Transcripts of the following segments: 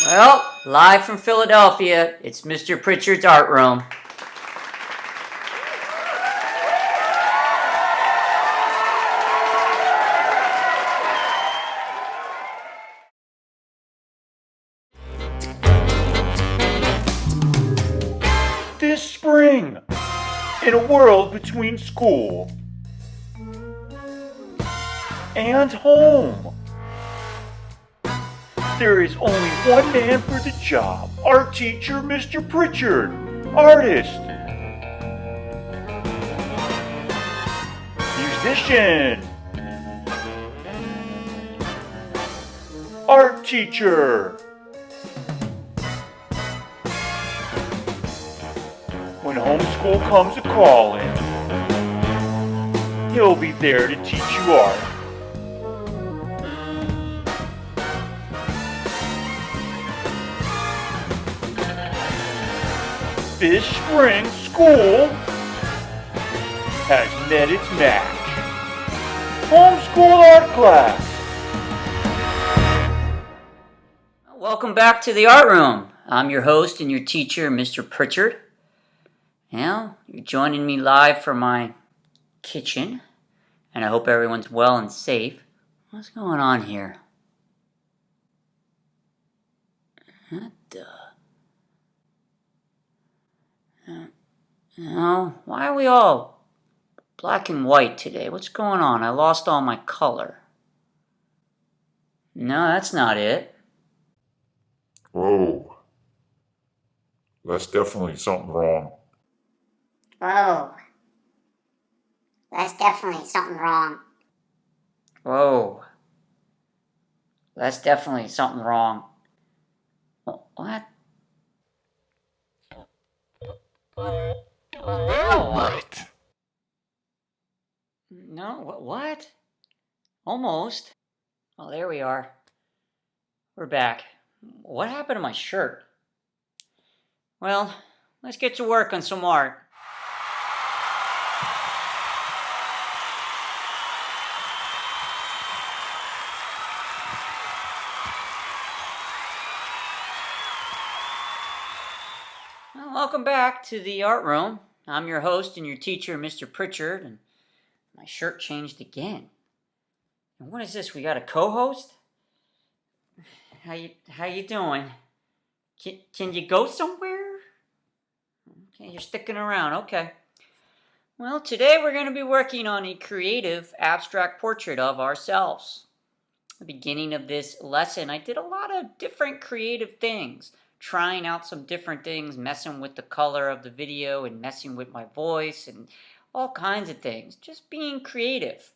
Well, live from Philadelphia, it's Mr. Pritchard's art room. This spring, in a world between school and home, there is only one man for the job. Art teacher, Mr. Pritchard. Artist. Musician. Art teacher. When homeschool comes a-calling, he'll be there to teach you art. This spring, school has met its match. Homeschool art class. Welcome back to the art room. I'm your host and your teacher, Mr. Pritchard. Now, you're joining me live from my kitchen, and I hope everyone's well and safe. What's going on here? What the... No, why are we all black and white today? What's going on? I lost all my color. No, that's not it. Whoa. That's definitely something wrong. Whoa. That's definitely something wrong. Whoa. That's definitely something wrong. What? Now what? No, what? Almost. Well, there we are. We're back. What happened to my shirt? Well, let's get to work on some art. Well, welcome back to the art room. I'm your host and your teacher, Mr. Pritchard, and my shirt changed again. And what is this? We got a co-host? How you doing? Can you go somewhere? Okay, you're sticking around. Okay. Well, today we're going to be working on a creative abstract portrait of ourselves. At the beginning of this lesson, I did a lot of different creative things, trying out some different things, messing with the color of the video and messing with my voice and all kinds of things, just being creative.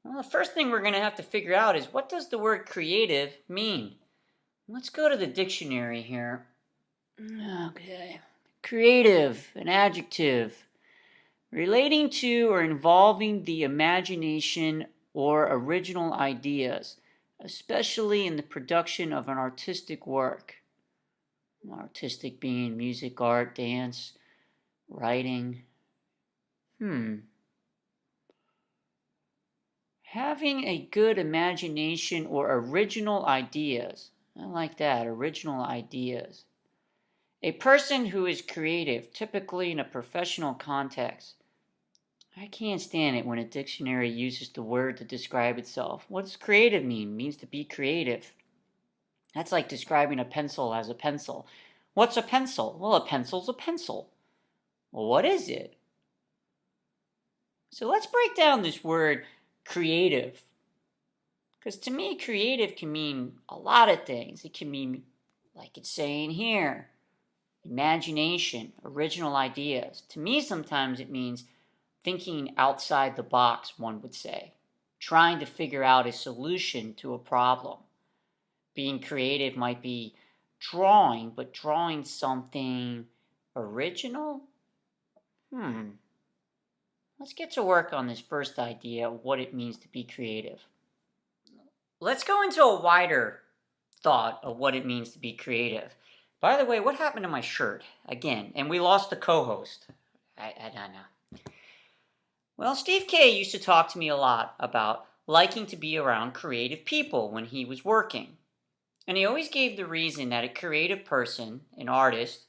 Well, the first thing we're going to have to figure out is, what does the word creative mean? Let's go to the dictionary here. Okay. Creative, an adjective, relating to or involving the imagination or original ideas, especially in the production of an artistic work. Artistic being music, art, dance, writing. Having a good imagination or original ideas. I like that, original ideas. A person who is creative, typically in a professional context. I can't stand it when a dictionary uses the word to describe itself. What does creative mean? It means to be creative. That's like describing a pencil as a pencil. What's a pencil? Well, a pencil's a pencil. Well, what is it? So let's break down this word creative. Because to me, creative can mean a lot of things. It can mean, like it's saying here, imagination, original ideas. To me, sometimes it means thinking outside the box, one would say. Trying to figure out a solution to a problem. Being creative might be drawing, but drawing something original? Let's get to work on this first idea of what it means to be creative. Let's go into a wider thought of what it means to be creative. By the way, what happened to my shirt? Again, and we lost the co-host. I don't know. Well, Steve K used to talk to me a lot about liking to be around creative people when he was working. And he always gave the reason that a creative person, an artist,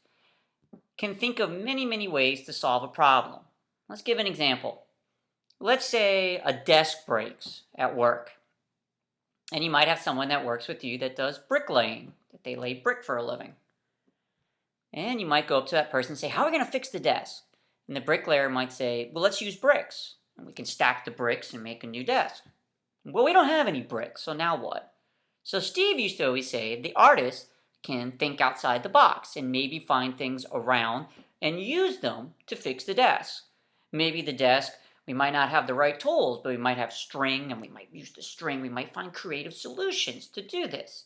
can think of many, many ways to solve a problem. Let's give an example. Let's say a desk breaks at work. And you might have someone that works with you that does bricklaying, that they lay brick for a living. And you might go up to that person and say, how are we going to fix the desk? And the bricklayer might say, well, let's use bricks. And we can stack the bricks and make a new desk. Well, we don't have any bricks, so now what? So Steve used to always say, the artist can think outside the box and maybe find things around and use them to fix the desk. Maybe the desk, we might not have the right tools, but we might have string, and we might use the string. We might find creative solutions to do this.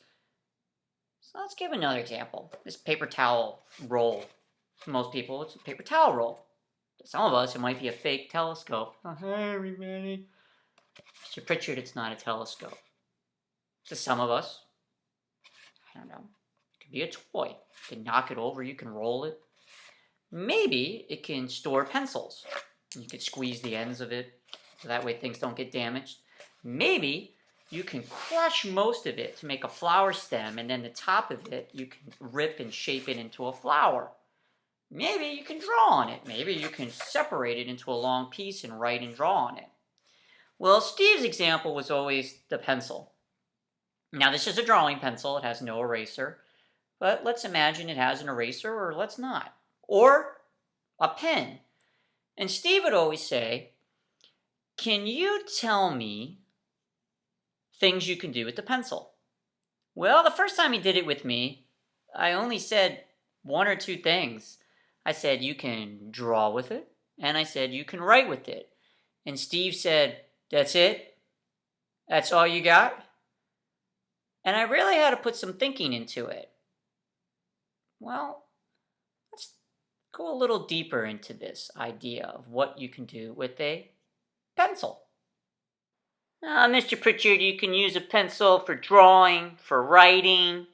So let's give another example. This paper towel roll. For most people, it's a paper towel roll. To some of us, it might be a fake telescope. Oh, hey, everybody. Mr. Pritchard, it's not a telescope. To some of us, I don't know, it could be a toy. You can knock it over, you can roll it. Maybe it can store pencils. You could squeeze the ends of it, so that way things don't get damaged. Maybe you can crush most of it to make a flower stem, and then the top of it, you can rip and shape it into a flower. Maybe you can draw on it. Maybe you can separate it into a long piece and write and draw on it. Well, Steve's example was always the pencil. Now, this is a drawing pencil. It has no eraser. But let's imagine it has an eraser, or let's not. Or a pen. And Steve would always say, can you tell me things you can do with the pencil? Well, the first time he did it with me, I only said one or two things. I said, you can draw with it, and I said, you can write with it. And Steve said, that's it? That's all you got? And I really had to put some thinking into it. Well, let's go a little deeper into this idea of what you can do with a pencil. Mr. Pritchard, you can use a pencil for drawing, for writing,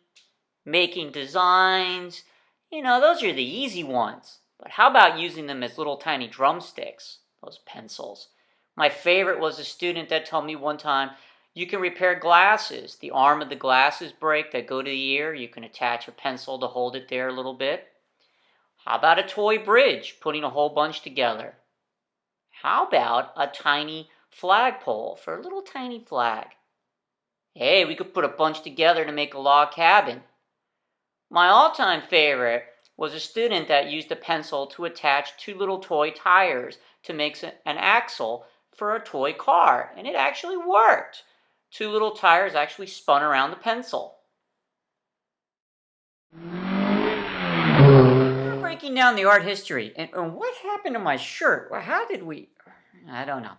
making designs. You know, those are the easy ones. But how about using them as little tiny drumsticks, those pencils? My favorite was a student that told me one time, you can repair glasses. The arm of the glasses break that go to the ear. You can attach a pencil to hold it there a little bit. How about a toy bridge, putting a whole bunch together? How about a tiny flagpole for a little tiny flag? Hey, we could put a bunch together to make a log cabin. My all-time favorite was a student that used a pencil to attach two little toy tires to make an axle for a toy car, and it actually worked. Two little tires actually spun around the pencil. We're breaking down the art history, and what happened to my shirt? Well, how did we? I don't know.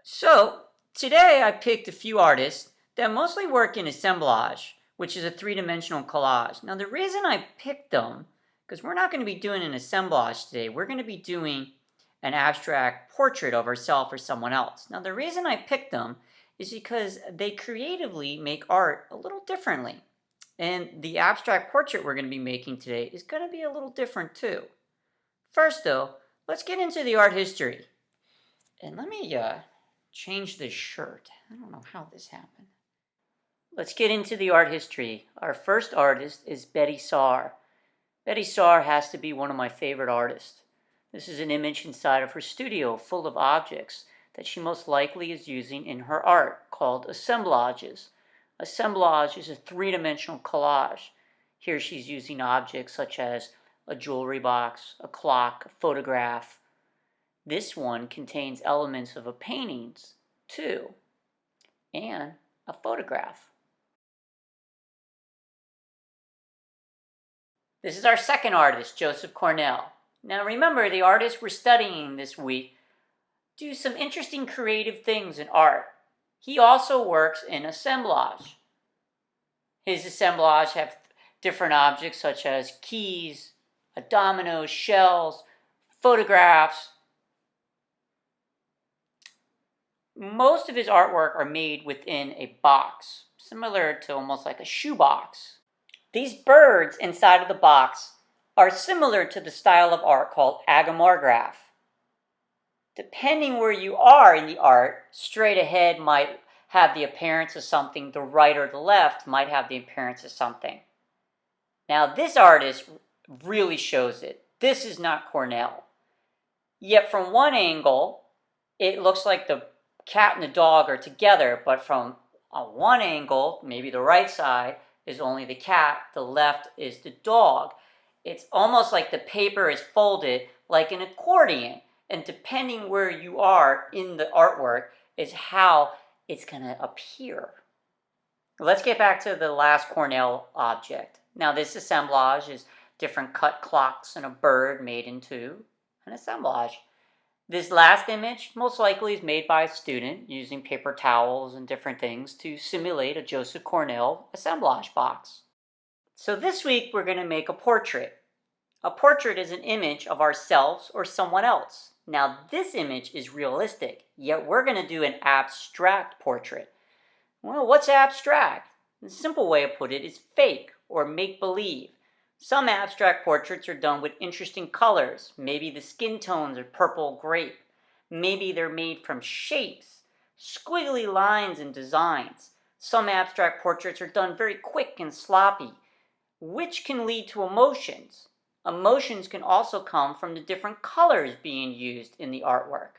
So, today I picked a few artists that mostly work in assemblage, which is a three-dimensional collage. Now, the reason I picked them, because we're not going to be doing an assemblage today, we're going to be doing an abstract portrait of ourselves or someone else. Now, the reason I picked them is because they creatively make art a little differently. And the abstract portrait we're going to be making today is going to be a little different too. First though, let's get into the art history. And let me change this shirt. I don't know how this happened. Let's get into the art history. Our first artist is Betty Saar. Betty Saar has to be one of my favorite artists. This is an image inside of her studio full of objects that she most likely is using in her art, called assemblages. Assemblage is a three-dimensional collage. Here she's using objects such as a jewelry box, a clock, a photograph. This one contains elements of a paintings, too, and a photograph. This is our second artist, Joseph Cornell. Now remember, the artists we're studying this week do some interesting creative things in art. He also works in assemblage. His assemblage have different objects such as keys, dominoes, shells, photographs. Most of his artwork are made within a box, similar to almost like a shoebox. These birds inside of the box are similar to the style of art called agamorgraph. Depending where you are in the art, straight ahead might have the appearance of something, the right or the left might have the appearance of something. Now this artist really shows it. This is not Cornell. Yet from one angle, it looks like the cat and the dog are together, but from one angle, maybe the right side, is only the cat, the left is the dog. It's almost like the paper is folded like an accordion, and depending where you are in the artwork is how it's going to appear. Let's get back to the last Cornell object. Now this assemblage is different cut clocks and a bird made into an assemblage. This last image most likely is made by a student using paper towels and different things to simulate a Joseph Cornell assemblage box. So this week we're going to make a portrait. A portrait is an image of ourselves or someone else. Now this image is realistic, yet we're going to do an abstract portrait. Well, what's abstract? The simple way to put it is fake or make-believe. Some abstract portraits are done with interesting colors. Maybe the skin tones are purple grape. Maybe they're made from shapes, squiggly lines and designs. Some abstract portraits are done very quick and sloppy, which can lead to emotions. Emotions can also come from the different colors being used in the artwork.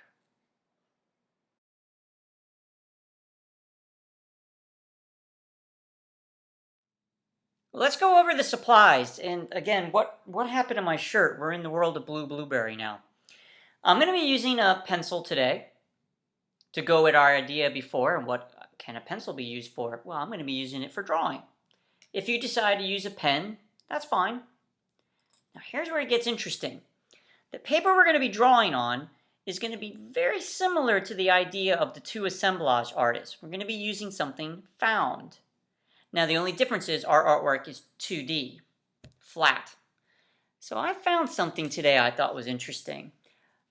Let's go over the supplies. And again, what happened to my shirt? We're in the world of Blue Blueberry now. I'm going to be using a pencil today to go with our idea before. And what can a pencil be used for? Well, I'm going to be using it for drawing. If you decide to use a pen, that's fine. Now here's where it gets interesting. The paper we're going to be drawing on is going to be very similar to the idea of the two assemblage artists. We're going to be using something found. Now the only difference is our artwork is 2D, flat. So I found something today I thought was interesting.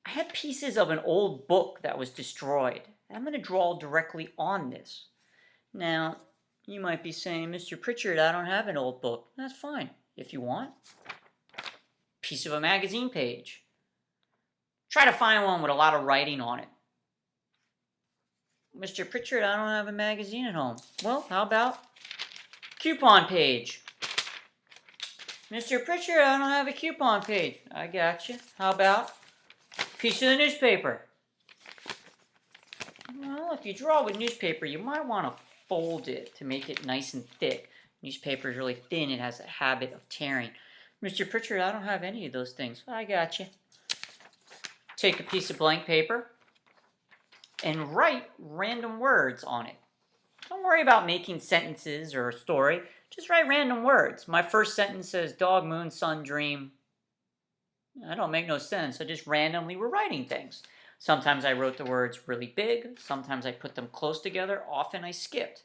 I had pieces of an old book that was destroyed. And I'm going to draw directly on this. Now, you might be saying, Mr. Pritchard, I don't have an old book. That's fine, if you want. Piece of a magazine page. Try to find one with a lot of writing on it. Mr. Pritchard, I don't have a magazine at home. Well, how about coupon page? Mr. Pritchard, I don't have a coupon page. I got you. How about piece of the newspaper? Well, if you draw with newspaper, you might want to fold it to make it nice and thick. Newspaper is really thin. It has a habit of tearing. Mr. Pritchard, I don't have any of those things. I got you. Take a piece of blank paper and write random words on it. Don't worry about making sentences or a story. Just write random words. My first sentence says dog, moon, sun, dream. That don't make no sense. I just randomly were writing things. Sometimes I wrote the words really big. Sometimes I put them close together. Often I skipped.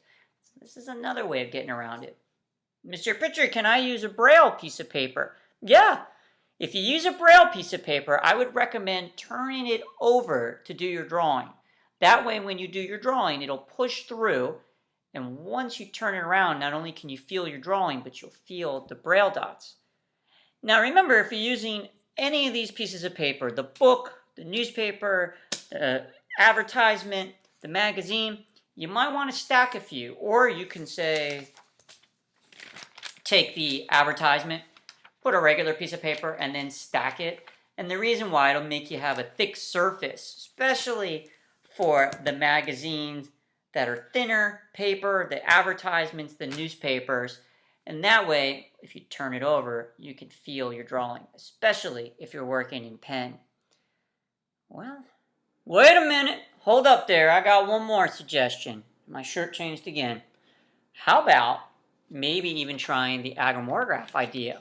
This is another way of getting around it. Mr. Pritchard, can I use a Braille piece of paper? Yeah. If you use a Braille piece of paper, I would recommend turning it over to do your drawing. That way, when you do your drawing, it'll push through. And once you turn it around, not only can you feel your drawing, but you'll feel the Braille dots. Now remember, if you're using any of these pieces of paper, the book, the newspaper, the advertisement, the magazine, you might want to stack a few. Or you can say, take the advertisement, put a regular piece of paper, and then stack it. And the reason why, it'll make you have a thick surface, especially for the magazines that are thinner paper, the advertisements, the newspapers. And that way, if you turn it over, you can feel your drawing, especially if you're working in pen. Well, wait a minute. Hold up there. I got one more suggestion. My shirt changed again. How about maybe even trying the agamoraph idea?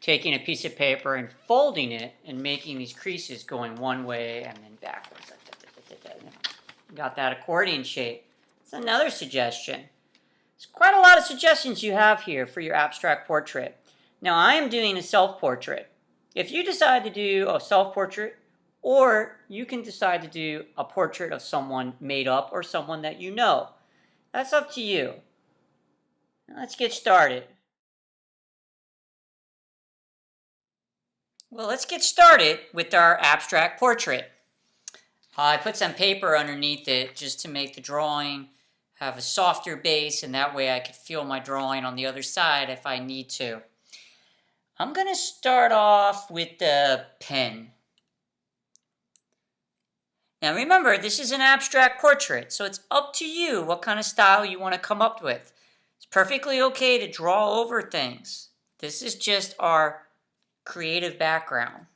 Taking a piece of paper and folding it and making these creases going one way and then backwards. Got that accordion shape. It's another suggestion. There's quite a lot of suggestions you have here for your abstract portrait. Now I am doing a self-portrait. If you decide to do a self-portrait, or you can decide to do a portrait of someone made up or someone that you know, that's up to you. Now let's get started. Well, let's get started with our abstract portrait. I put some paper underneath it just to make the drawing have a softer base, and that way I could feel my drawing on the other side if I need to. I'm going to start off with the pen. Now remember, this is an abstract portrait, so it's up to you what kind of style you want to come up with. It's perfectly okay to draw over things. This is just our creative background.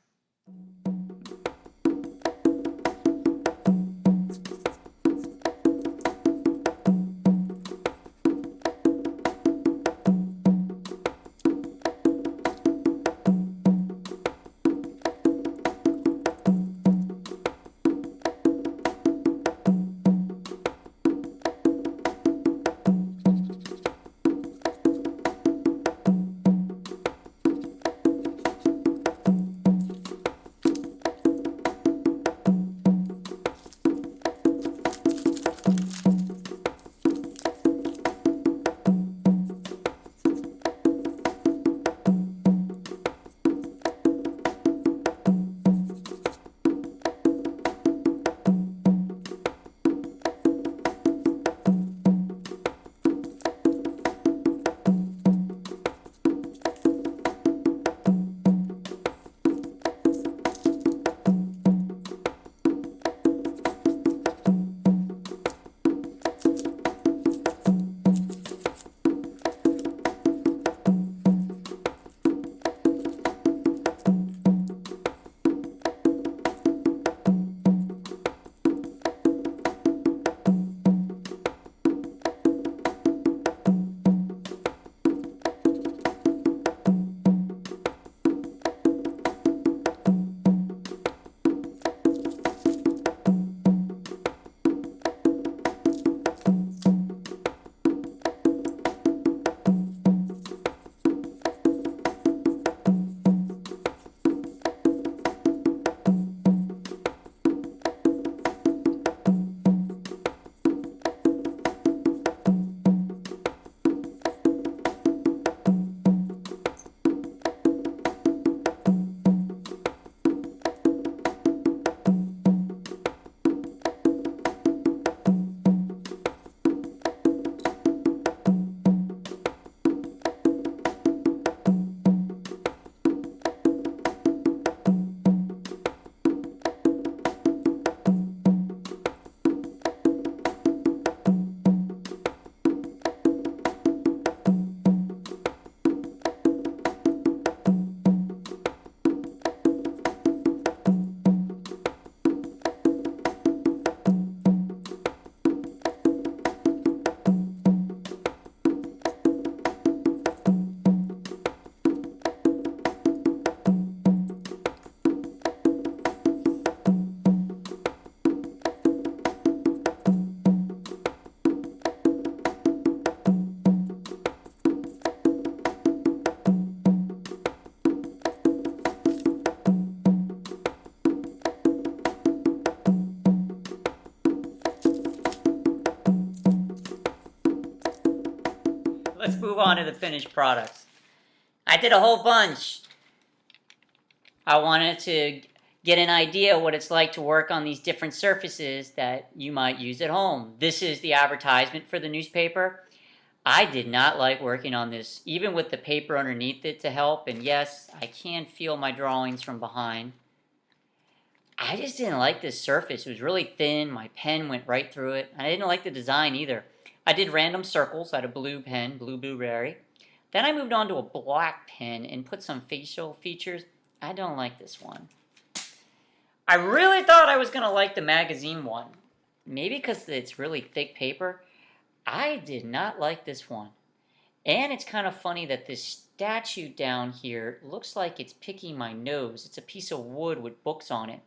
Let's move on to the finished products. I did a whole bunch. I wanted to get an idea what it's like to work on these different surfaces that you might use at home. This is the advertisement for the newspaper. I did not like working on this, even with the paper underneath it to help, and yes, I can feel my drawings from behind. I just didn't like this surface. It was really thin, my pen went right through it. I didn't like the design either. I did random circles. I had a blue pen, blue blueberry. Then I moved on to a black pen and put some facial features. I don't like this one. I really thought I was going to like the magazine one. Maybe because it's really thick paper. I did not like this one. And it's kind of funny that this statue down here looks like it's picking my nose. It's a piece of wood with books on it.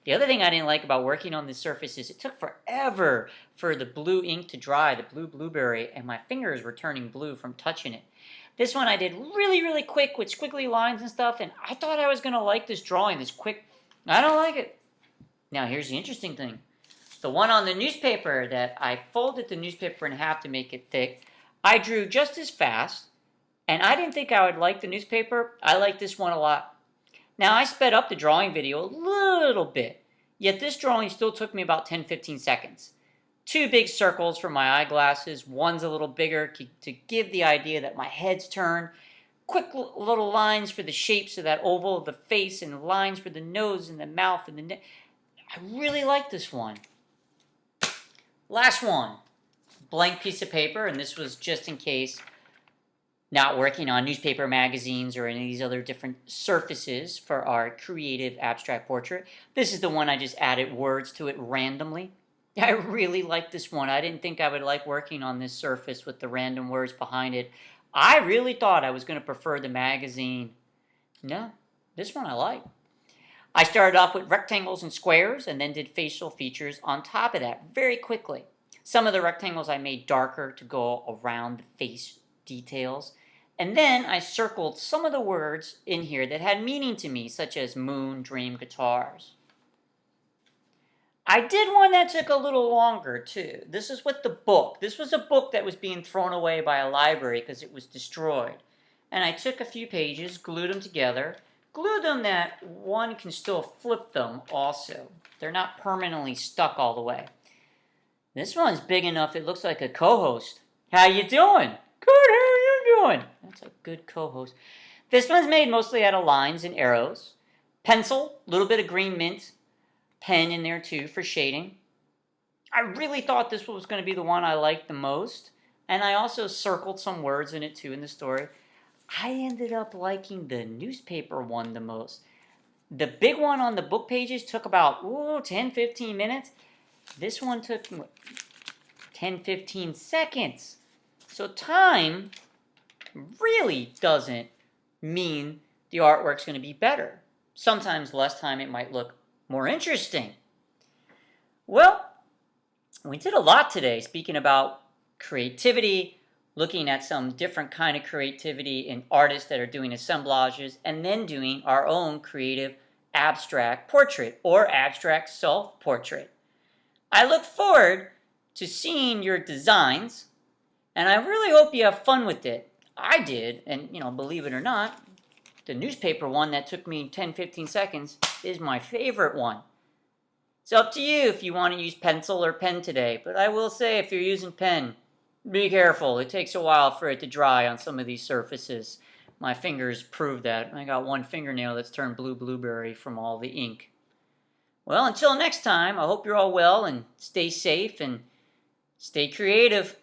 The other thing I didn't like about working on this surface is it took forever for the blue ink to dry, the blue blueberry, and my fingers were turning blue from touching it. This one I did really, really quick with squiggly lines and stuff, and I thought I was going to like this drawing, this quick. I don't like it. Now here's the interesting thing. The one on the newspaper that I folded the newspaper in half to make it thick, I drew just as fast, and I didn't think I would like the newspaper. I like this one a lot. Now I sped up the drawing video a little bit. Yet this drawing still took me about 10-15 seconds. 2 big circles for my eyeglasses, one's a little bigger to give the idea that my head's turned, quick little lines for the shapes of that oval of the face, and lines for the nose and the mouth and the neck. I really like this one. Last one, blank piece of paper, and this was just in case not working on newspaper magazines or any of these other different surfaces for our creative abstract portrait. This is the one I just added words to it randomly. I really like this one. I didn't think I would like working on this surface with the random words behind it. I really thought I was going to prefer the magazine. No, this one I like. I started off with rectangles and squares and then did facial features on top of that very quickly. Some of the rectangles I made darker to go around the face details. And then I circled some of the words in here that had meaning to me, such as moon, dream, guitars. I did one that took a little longer, too. This is with the book. This was a book that was being thrown away by a library because it was destroyed. And I took a few pages, glued them together, glued them that one can still flip them also. They're not permanently stuck all the way. This one's big enough it looks like a co-host. How you doing? Good, how are you doing? That's a good co-host. This one's made mostly out of lines and arrows. Pencil, a little bit of green mint, pen in there too for shading. I really thought this was going to be the one I liked the most, and I also circled some words in it too in the story. I ended up liking the newspaper one the most. The big one on the book pages took about 10-15 minutes. This one took 10-15 seconds. So time really doesn't mean the artwork's going to be better. Sometimes less time it might look more interesting. Well, we did a lot today speaking about creativity, looking at some different kind of creativity in artists that are doing assemblages, and then doing our own creative abstract portrait or abstract self-portrait. I look forward to seeing your designs, and I really hope you have fun with it. I did, and believe it or not, the newspaper one that took me 10-15 seconds is my favorite one. It's up to you if you want to use pencil or pen today, but I will say if you're using pen, be careful. It takes a while for it to dry on some of these surfaces. My fingers prove that. I got one fingernail that's turned blue blueberry from all the ink. Well, until next time, I hope you're all well and stay safe and stay creative.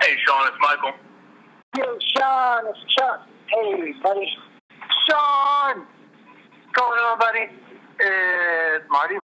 Hey, Sean, it's Michael. Yo, Sean, it's Chuck. Hey, buddy. Sean! What's going on, buddy? It's Marty.